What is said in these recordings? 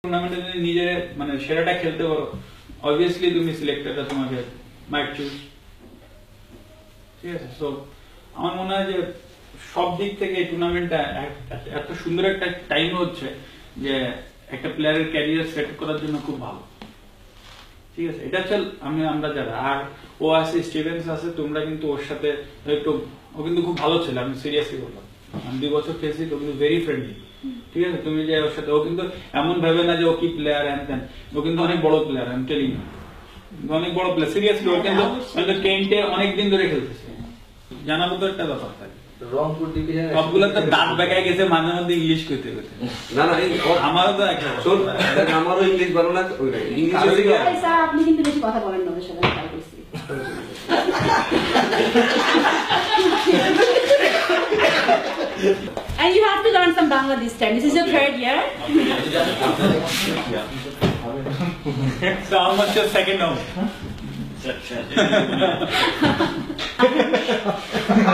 টুর্নামেন্টে যদি নিজে মানে সেরাটা খেলতে পারো অবভিয়াসলি তুমি সিলেক্টরটা তোমাকে মাইট চুজ, ঠিক আছে। সো আমার মনে হয় যে সব দিক থেকে এই টুর্নামেন্টটা এত সুন্দর একটা টাইম হচ্ছে যে একটা প্লেয়ারের ক্যারিয়ার সেট করার জন্য খুব ভালো, ঠিক আছে। এটা হচ্ছে আমরা যারা, আর ও আছে স্টিভেন্স আছে, তোমরা কিন্তু ওর সাথে একটু, ও কিন্তু খুব ভালো ছিল, আমি সিরিয়াসলি বললাম, আমি 2 বছর খেলছি, ও কিন্তু ভেরি ফ্রেন্ডলি, ঠিক আছে। তুমি যে ওর সাথে, ও কিন্তু এমন ভাবে না যে ও কি প্লেয়ার হ্যান ত্যান, ও কিন্তু অনেক বড় প্লেয়ার, আমি টেলিং অনেক বড় প্লেয়ার, সিরিয়াসলি। ও কিন্তু কেন্টে অনেকদিন ধরে খেলতেছে, জানাবো তো একটা ব্যাপার থাকে। রংপুর ডিভিশনে সবগুলো তো দাঁত বেঁকায় গেছে মাঝে মধ্যে ইংলিশ করতে করতে। না না আমারও তো একটা শোন, আমারও ইংলিশ ভালো না, ইংলিশে স্যার আপনি কিন্তু বেশি কথা বলেন না ওদের সাথে, ট্রাই করছি। And you have to learn some Bangla this time. This is your 3rd year. So how much your second home?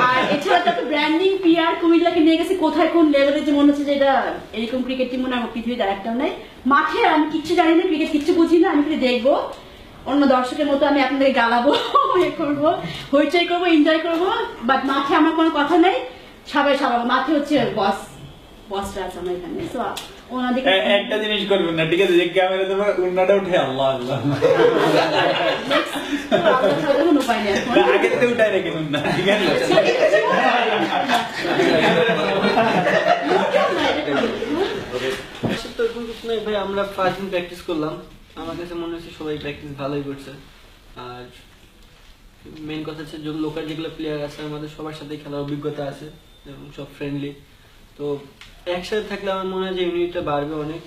আর এছাড়া তো ব্র্যান্ডিং পিআর কুমিল্লাকে নিয়ে গেছে কোথায় কোন লেভেলে, যে মনে হচ্ছে যে এটা এরকম ক্রিকেট টিম মনে হয় পৃথিবীতে আরেকটাও নাই। মাঠে আমি কিচ্ছু জানি না, ক্রিকেট কিচ্ছু বুঝি না, আমি খালি দেখবো, অন্য দর্শকের মতো আমি আপনাদের গালাবো, ইয়ে করবো, হইচই করবো, এনজয় করবো, বাট মাঠে আমার কোনো কথা নেই। সবাই মাঠে হচ্ছে বসটা আছে আমার এখানে। সো ওনাদেরকে একটা জিনিস করবেন না, ঠিক আছে, যে ক্যামেরা তোমার উন্নাটা উঠে আল্লাহ আল্লাহ কোনো উপায় নেই এখন। আগে থেকে উঠাই রেখে না, ঠিক আছে। ভাই আমরা 5 দিন প্র্যাকটিস করলাম, আমার কাছে মনে হচ্ছে সবাই প্র্যাকটিস ভালোই করছে। আর মেইন কথা হচ্ছে যে লোকাল যেগুলো প্লেয়ার আছে আমাদের সবার সাথে খেলার অভিজ্ঞতা আছে এবং সব ফ্রেন্ডলি, তো একসাথে থাকলে আমার মনে হয় যে ইউনিটটা বাড়বে অনেক।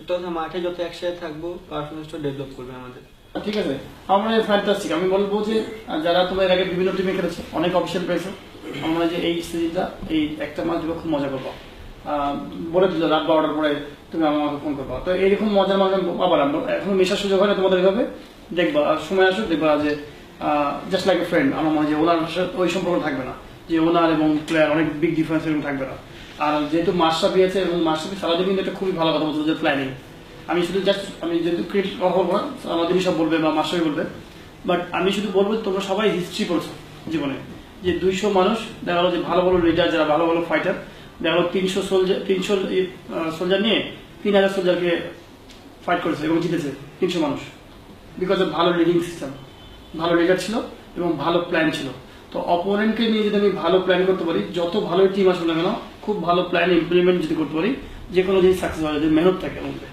কথা মাঠে যত একসাথে থাকবো পারফরমেন্সটা ডেভেলপ করবে আমাদের, ঠিক আছে। আমার মনে হয় ফ্যান্টাস্টিক। আমি বলবো যে যারা তোমরা এর আগে বিভিন্ন টিমে খেলেছো, অনেক অফিসিয়াল পেয়েছো, আমার মনে হয় যে এই সিরিজটা, এই একটা মাস দিলে খুব মজা করবো। বলে দিল রাত 12টার পরে তুমি আমাকে ফোন করবো, তো এইরকম মজার মজা আবার এখন মেশার সুযোগ হয় না তোমাদের এভাবে, দেখবা সময় আসো, দেখবা যে জাস্ট লাইক এ ফ্রেন্ড। আমার মনে হয় যে ওনার সাথে ওই সম্পর্ক থাকবে না, যে ওনার এবং প্লেয়ার অনেক বিগ ডিফারেন্স এরকম থাকবে না। আর যেহেতু মাস্টার পেয়েছে এবং মাস্টার সারাদিন কিন্তু একটা খুবই ভালো কথা বলতো যে প্ল্যানিং। আমি শুধু জাস্ট, আমি যেহেতু ক্রিকেট কথা বলবো না, আমাদেরই সব বলবে বা মাস্টারই বলবে, বাট আমি শুধু বলবো তোমরা সবাই হিস্ট্রি পড়ছো জীবনে, যে 200 মানুষ দেখা গেলো যে ভালো ভালো লিডার, যারা ভালো ভালো ফাইটার, দেখা গেলো 300 সোলজার নিয়ে 3000 সোলজারকে ফাইট করেছে এবং জিতেছে 300 মানুষ, বিকজ অফ ভালো লিডিং সিস্টেম, ভালো লিডার ছিল এবং ভালো প্ল্যান ছিল। তো অপোনেন্টকে নিয়ে যদি আমি ভালো প্ল্যান করতে পারি, যত ভালো টিম আসবে না কেন, খুব ভালো প্ল্যান ইমপ্লিমেন্ট যদি করতে পারি, যে কোনো জিনিস সাকসেস হয় যদি মেহনত থাকে মধ্যে।